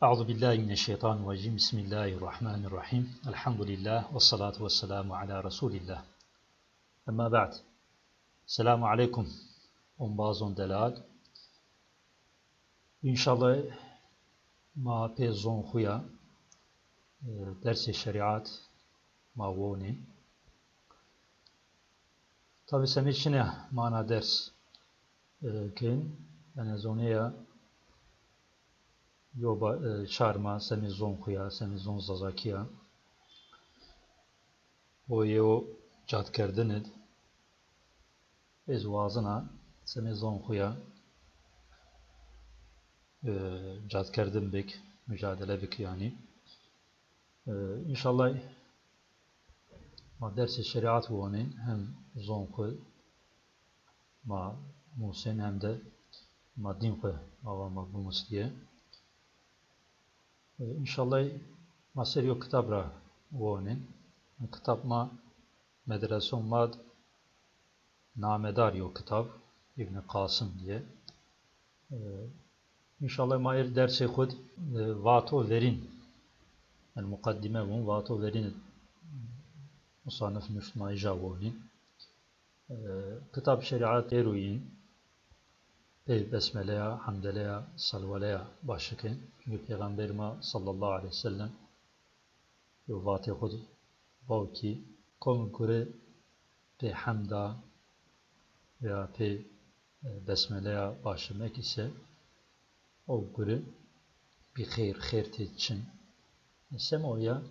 Euzu billahi mineşşeytanirracim. Bismillahirrahmanirrahim. Elhamdülillah ve salatu vesselamu ala Resulillah. Amma ba'd. Selamun aleyküm. On bazon delal. İnşallah ma pe zon huya dersi şeriat ma voni. Tabi semiçine mana ders ken yani zoneya yoba şarma semi zon huya semi zon zazakiya o yeo cad kerdinid ez vazına semi zon huya cad kerdim bek mücadele bek yani İnşallah ma dersi şeriat vonin hem zon hu ma musen hem de ma din hu ava ma bu musliye İnşallah ma seriyo kitabra vonin kitap ma medreson mad namedar yo kitap İbn Kasım diye İnşallah ma er dersi hud vato verin el mukaddime bun vato verin musanif Müslüman javoni kitap şeriat eruin besmeleya hamdeleya salvaleya başlıken çünkü Peygamberime sallallahu aleyhi ve sellem yo vati hud bavki kom kure pe hamda veya pe besmeleya başlamak ise o kure bir hayır için semoya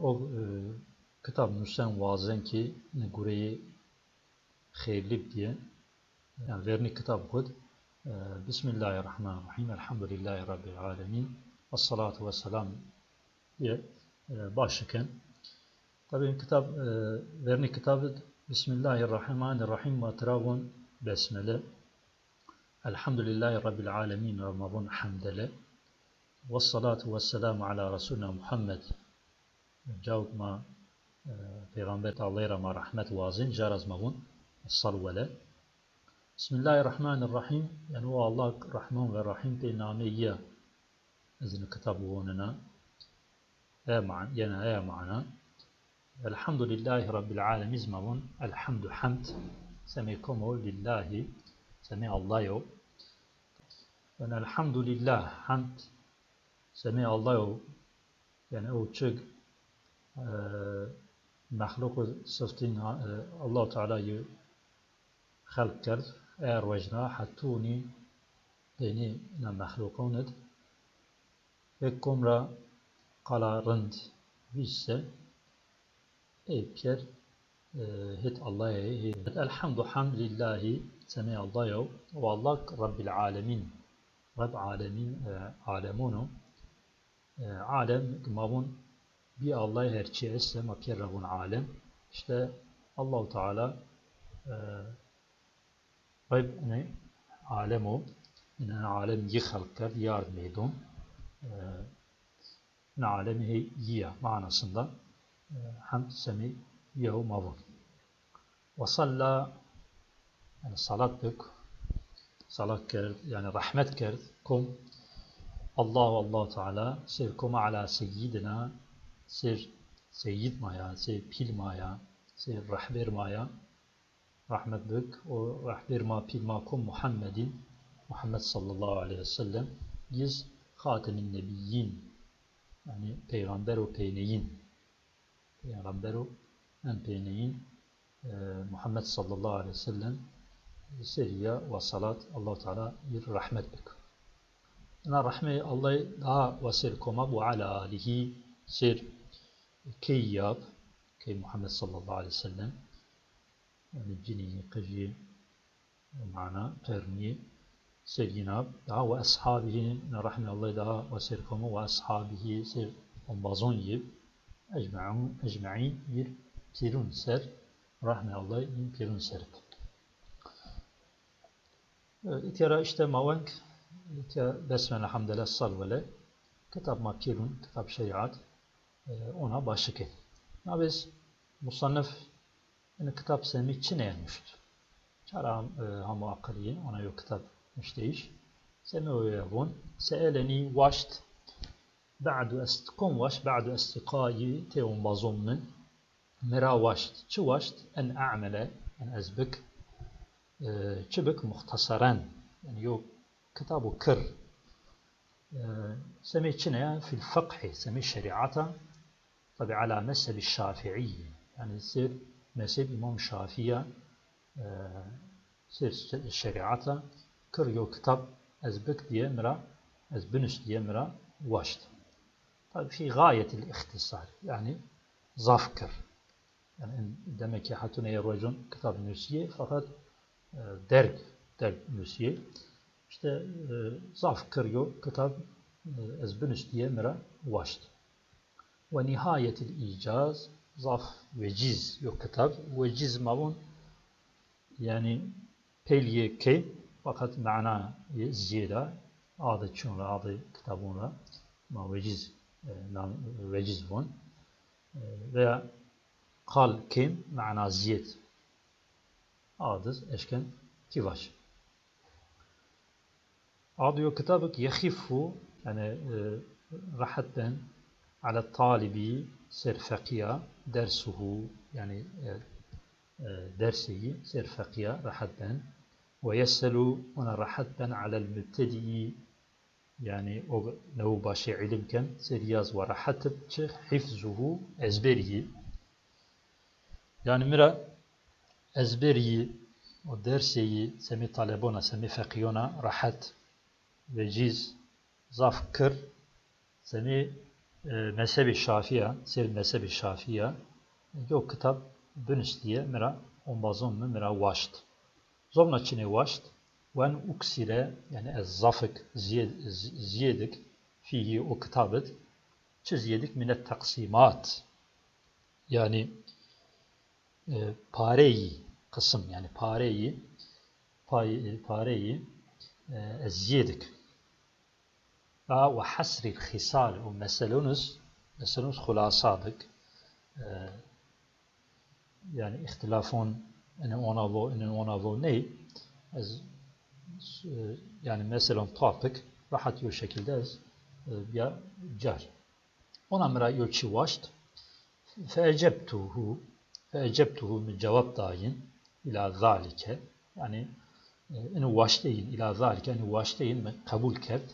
o kitap nüsen vazen ki gureyi hayırlı diye yani verni kitap hud Bismillahirrahmanirrahim Elhamdülillahi Rabbil Alemin Esselatu vesselam diye başlıken tabi kitap verni kitabı Bismillahirrahmanirrahim ve trabun besmele Elhamdülillahi Rabbil Alemin ve mabun hamdele Vessalatu vesselamu ala Resulina Muhammed Cavuk ma Peygamber Allah'a rahmet vazin jaraz mabun salvele Bismillahirrahmanirrahim yani o Allah Rahman ve Rahim pe namiye izin kitabı onuna yana mana Elhamdülillahi Rabbil Alemin mabun Elhamdü hamd semikomu lillahi semi Allah'yo yani elhamdülillah hamd semi Allah'yo yani o çık mahluk sıftın Allah Teala'yı halk kerd eğer vecna hattuni deni na mahlukunet ve kumra kalarınd visse Pier hit Allah'a elhamdu hamdillahi semi Allah'yo ve Allah Rabbil Alemin Rabb Alemin alemunu alem mabun bir Allah'ı herçi esse ma pier rabun alem işte Allah-u Teala Rabb ne alemu ne alem yi halkar yardım edun ne alemi yiye manasında hamd semi yehu mavun ve salla yani salat bük salat kerd yani rahmet kerd kum Allah Teala sir kuma ala seyyidina sir seyyid maya sir pil maya sir rahber maya rahmet bük o rahber ma pil ma kum Muhammedin Muhammed sallallahu aleyhi ve sellem yiz hatemin nebiyyin yani peygamber o peyneyin peygamber o en peyneyin Muhammed sallallahu aleyhi ve sellem seriya ve salat Allah Teala bir rahmet bük na rahme Allah daha vasir koma bu ala alihi sir keyyab key Muhammed sallallahu aleyhi ve sellem yani cini kıcı mana terni serginab daha ve ashabihi na rahme Allah daha vasir koma ve ashabihi sir onbazon yib ecma'in bir pirun ser rahme Allah in pirun serip İtira işte mavank besmele hamdele salvele kitap makirun kitap şeriat ona başlık et. Biz musannif yani kitap sevmek için eğilmişti. Çaram hamu akılliyin ona yok kitap işleyiş. سمويهون سألني واشت بعد أصدقائي تيوم بظن مرا واشت شو واشت أن أعمل أن أزبك شبك مختصرا يعني يو كتابه كر سميتشنا في الفقه سمي الشريعة طبعا على مذهب الشافعي يعني يصير مذهب إمام الشافعي سير الشريعة كر يو كتاب أزبك ديمرا أزبنش ديمرا واشت طيب في غاية الاختصار يعني ظافكر يعني demek ki hatune yerracun kitab nüsiye fakat derg nüsiye işte zaf kırıyor kitab ezbünüs diye mira vaşt ve nihayetil icaz zaf veciz yok kitab veciz mavun yani peliye ke fakat mana ziyada adı çünkü adı kitabına ma veciz veciz von veya قال كم معنى زيت عادز اشكن كيفاش عاديو كتابك يخف يعني راحة على الطالب سير فقيه درسه يعني درسه سير فقيه راحة ويسهل هنا راحة على المبتدئ يعني لو باشي علم كان سيرياز وراحة حفظه ezberihi yani mira ezberiyi o derseyi semi talebona semi fekiyona rahat veciz zaf kır semi mezhebi şafiya sir mezhebi şafiya yok kitap bünüs diye mira ombazon mu mira vaşt zomna çine vaşt ven uksire yani ez zafık ziyedik fihi o kitabet çiziyedik minet taksimat yani pareyi kısım yani pareyi ziyedik ve hasril hisal o meselunuz hulasadık yani ihtilafon en ona vo ne yani mesela topic rahat bir şekilde ya car ona mera yolçi vaşt فأجبته من cevap dayin ila zalike yani inu vaşteyin ila zalike inu vaşteyin mi kabul kert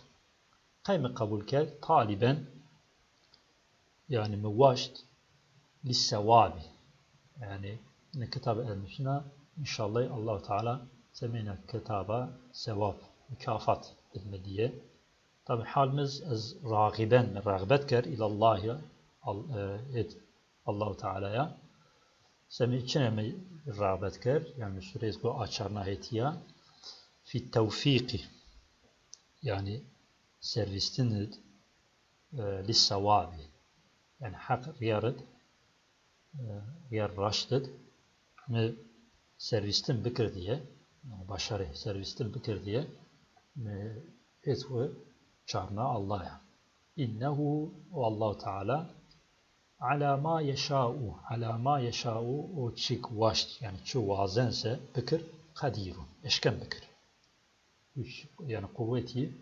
kaymi kabul kert taliben yani mi vaşt lissevabi yani ne kitabı elmişine inşallah Allah-u Teala semine kitaba sevap mükafat edilme diye tabi halimiz az ragiben rağbet ker ilallahi Allah-u Teala'ya semi içine mi rağbet ker yani süreyiz bu açarna hetiya fi tevfiki yani servistin lissavabi yani hak riyarıd riyar raştıd mi servistin bikir diye yani başarı servistin bikir diye mi etve çarna Allah'a innehu o Allah-u Teala ala ma yeşâ'u o çik vaşt yani çu vazense bikir kadirun eşken bikir yani kuvveti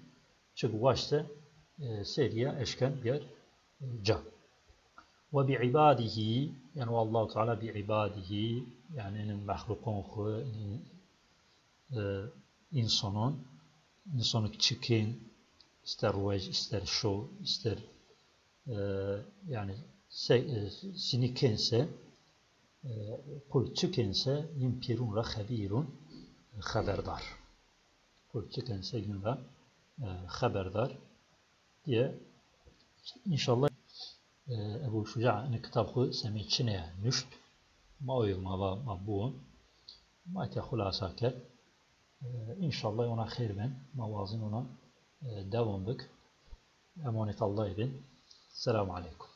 çik vaştse seriye eşken bir can ve bi ibadihi yani Allah-u Teala bi ibadihi yani mahlukun insanın çıkın ister ruvaj ister şov ister yani sinikense kul çıkense yimpirun habirun haberdar kul çıkense yunra haberdar diye inşallah Ebu Şuca'nın kitabı semiçine nüşt maoyu mabbuun ma te hulasa ker inşallah ona khirmen mavazin ona devam bik emanet Allah edin. Selamun Aleyküm.